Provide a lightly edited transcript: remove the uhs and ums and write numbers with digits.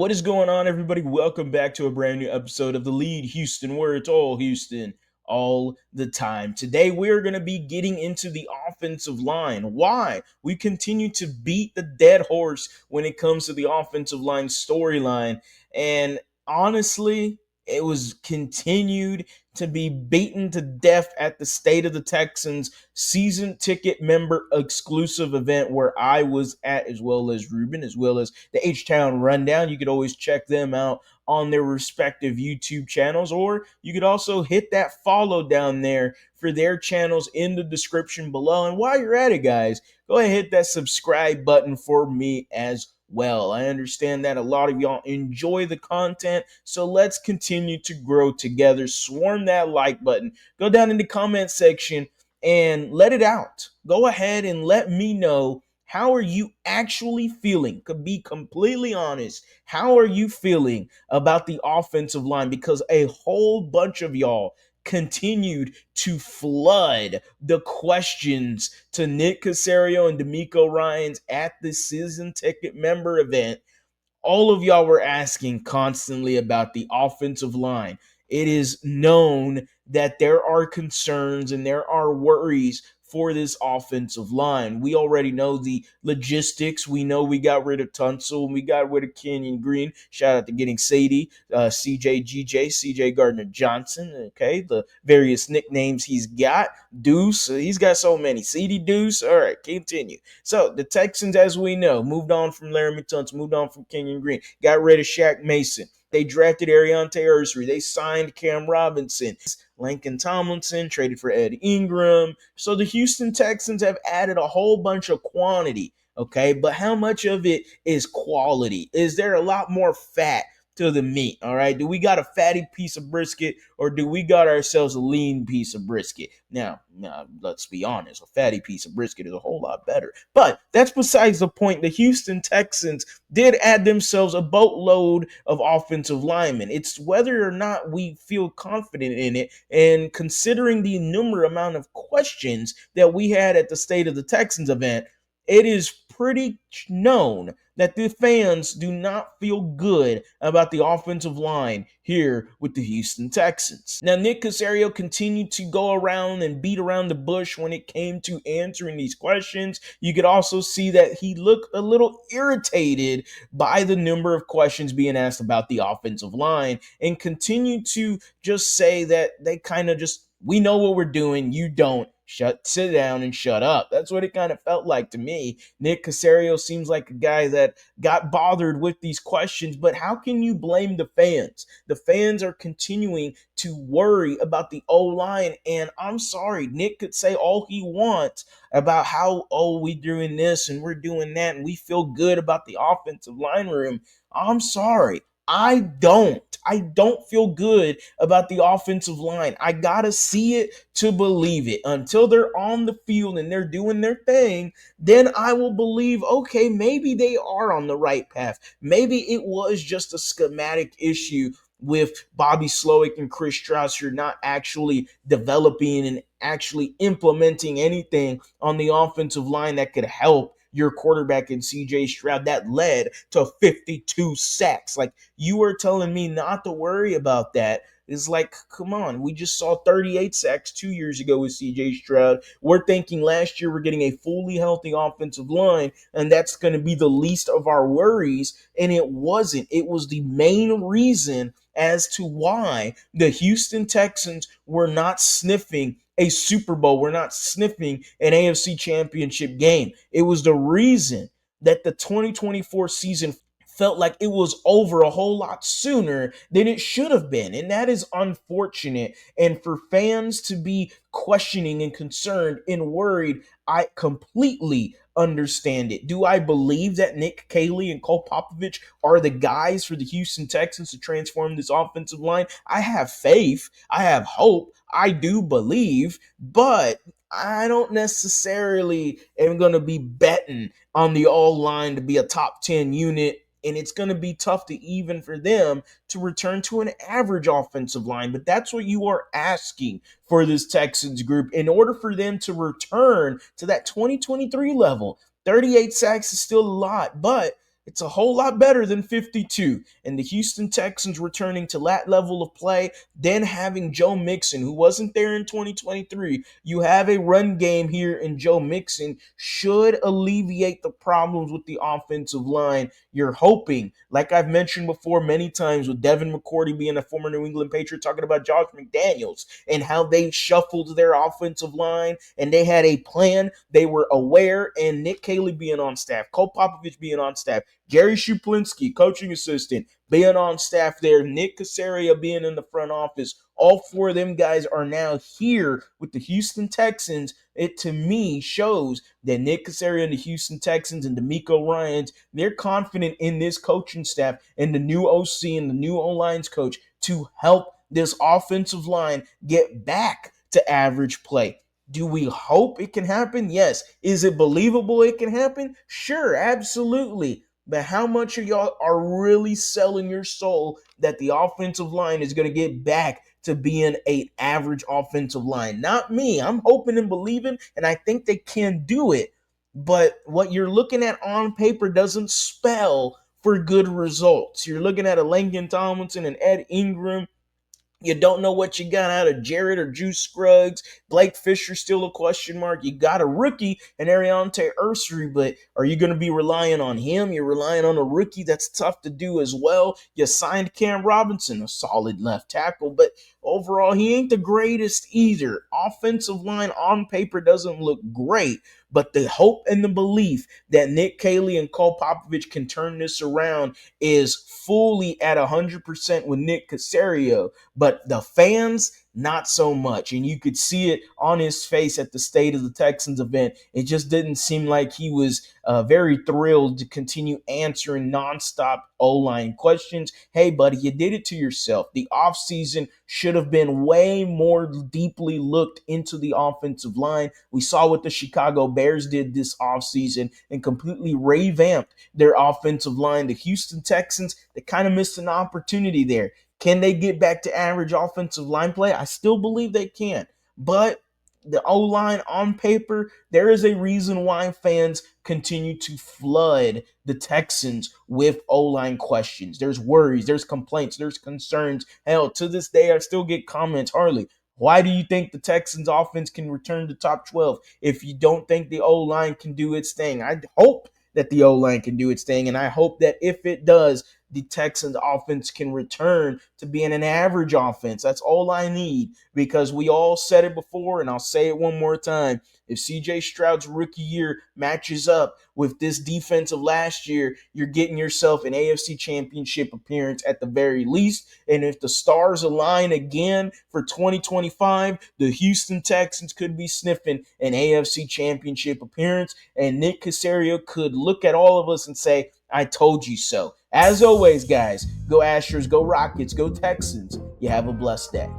What is going on, everybody? Welcome back to a brand new episode of The Lead Houston, where it's all Houston all the time. Today, we're going to be getting into the offensive line. Why? We continue to beat the dead horse when it comes to the offensive line storyline. And honestly, it was continued to be beaten to death at the State of the Texans season ticket member exclusive event where I was at, as well as Ruben, as well as the H-Town Rundown. You could always check them out on their respective YouTube channels, or you could also hit that follow down there for their channels in the description below. And while you're at it, guys, go ahead and hit that subscribe button for me as well. I understand that a lot of y'all enjoy the content, so let's continue to grow together. Swarm that like button. Go down in the comment section and let it out. Go ahead and let me know, how are you actually feeling? Could be completely honest. How are you feeling about the offensive line? Because a whole bunch of y'all continued to flood the questions to Nick Caserio and D'Amico Ryans at the season ticket member event. All of y'all were asking constantly about the offensive line. It is known that there are concerns and there are worries for this offensive line. We already know the logistics. We know we got rid of Tunsil and we got rid of Kenyon Green. Shout out to getting Sadie, CJ GJ, CJ Gardner Johnson. Okay, the various nicknames he's got. Deuce, he's got so many. CD Deuce. All right, continue. So the Texans, as we know, moved on from Laramie Tunsil, moved on from Kenyon Green, got rid of Shaq Mason. They drafted Ariante Ursary. They signed Cam Robinson. Lincoln Tomlinson traded for Ed Ingram. So the Houston Texans have added a whole bunch of quantity, okay? But how much of it is quality? Is there a lot more fat to the meat, all right? Do we got a fatty piece of brisket, or do we got ourselves a lean piece of brisket? Now, let's be honest, a fatty piece of brisket is a whole lot better. But that's besides the point. The Houston Texans did add themselves a boatload of offensive linemen. It's whether or not we feel confident in it, and considering the innumerable amount of questions that we had at the State of the Texans event, it is pretty known that the fans do not feel good about the offensive line here with the Houston Texans. Now, Nick Caserio continued to go around and beat around the bush when it came to answering these questions. You could also see that he looked a little irritated by the number of questions being asked about the offensive line, and continued to just say that they kind of just, we know what we're doing, you don't. Sit down and shut up. That's what it kind of felt like to me. Nick Caserio seems like a guy that got bothered with these questions, but how can you blame the fans? The fans are continuing to worry about the O-line, and I'm sorry, Nick could say all he wants about how, we doing this and we're doing that and we feel good about the offensive line room. I'm sorry. I don't. I don't feel good about the offensive line. I gotta see it to believe it. Until they're on the field and they're doing their thing, then I will believe, okay, maybe they are on the right path. Maybe it was just a schematic issue with Bobby Slowick and Chris Strausser not actually developing and actually implementing anything on the offensive line that could help your quarterback in CJ Stroud that led to 52 sacks. Like, you are telling me not to worry about that. It's like, come on, we just saw 38 sacks 2 years ago with CJ Stroud. We're thinking last year we're getting a fully healthy offensive line, and that's going to be the least of our worries. And it wasn't. It was the main reason as to why the Houston Texans were not sniffing a Super Bowl. We're not sniffing an AFC championship game. It was the reason that the 2024 season felt like it was over a whole lot sooner than it should have been. And that is unfortunate. And for fans to be questioning and concerned and worried, I completely understand it. Do I believe that Nick Caley and Cole Popovich are the guys for the Houston Texans to transform this offensive line? I have faith. I have hope. I do believe, but I don't necessarily am going to be betting on the O-line to be a top 10 unit, and it's going to be tough to even for them to return to an average offensive line. But that's what you are asking for this Texans group in order for them to return to that 2023 level. 38 sacks is still a lot, but It's a whole lot better than 52. And the Houston Texans returning to that level of play, then having Joe Mixon, who wasn't there in 2023. You have a run game here in Joe Mixon, should alleviate the problems with the offensive line. You're hoping, like I've mentioned before many times, with Devin McCourty being a former New England Patriot, talking about Josh McDaniels and how they shuffled their offensive line and they had a plan. They were aware, and Nick Caserio being on staff, Cole Popovich being on staff, Jerry Shuplinski, coaching assistant, being on staff there, Nick Caserio being in the front office. All four of them guys are now here with the Houston Texans. It, to me, shows that Nick Caserio and the Houston Texans and DeMeco Ryans, they're confident in this coaching staff and the new OC and the new O-lines coach to help this offensive line get back to average play. Do we hope it can happen? Yes. Is it believable it can happen? Sure, absolutely. But how much of y'all are really selling your soul that the offensive line is going to get back to being an average offensive line? Not me. I'm hoping and believing, and I think they can do it. But what you're looking at on paper doesn't spell for good results. You're looking at a Lincoln Tomlinson and Ed Ingram. You don't know what you got out of Jared or Juice Scruggs. Blake Fisher still a question mark. You got a rookie in Ariante Ursery, but are you going to be relying on him? You're relying on a rookie. That's tough to do as well. You signed Cam Robinson, a solid left tackle, but overall, he ain't the greatest either. Offensive line on paper doesn't look great, but the hope and the belief that Nick Caserio and Cole Popovich can turn this around is fully at 100% with Nick Caserio. But the fans, not so much. And you could see it on his face at the State of the Texans event. It just didn't seem like he was very thrilled to continue answering nonstop O-line questions. Hey, buddy, you did it to yourself. The offseason should have been way more deeply looked into the offensive line. We saw what the Chicago Bears did this offseason and completely revamped their offensive line. The Houston Texans, they kind of missed an opportunity there. Can they get back to average offensive line play? I still believe they can. But the O-line on paper, there is a reason why fans continue to flood the Texans with O-line questions. There's worries, there's complaints, there's concerns. Hell, to this day, I still get comments, Harley, why do you think the Texans offense can return to top 12 if you don't think the O-line can do its thing? I hope that the O-line can do its thing, and I hope that if it does, the Texans offense can return to being an average offense. That's all I need, because we all said it before, and I'll say it one more time. If CJ Stroud's rookie year matches up with this defense of last year, you're getting yourself an AFC Championship appearance at the very least. And if the stars align again for 2025, the Houston Texans could be sniffing an AFC Championship appearance, and Nick Caserio could look at all of us and say, I told you so. As always, guys, go Astros, go Rockets, go Texans. You have a blessed day.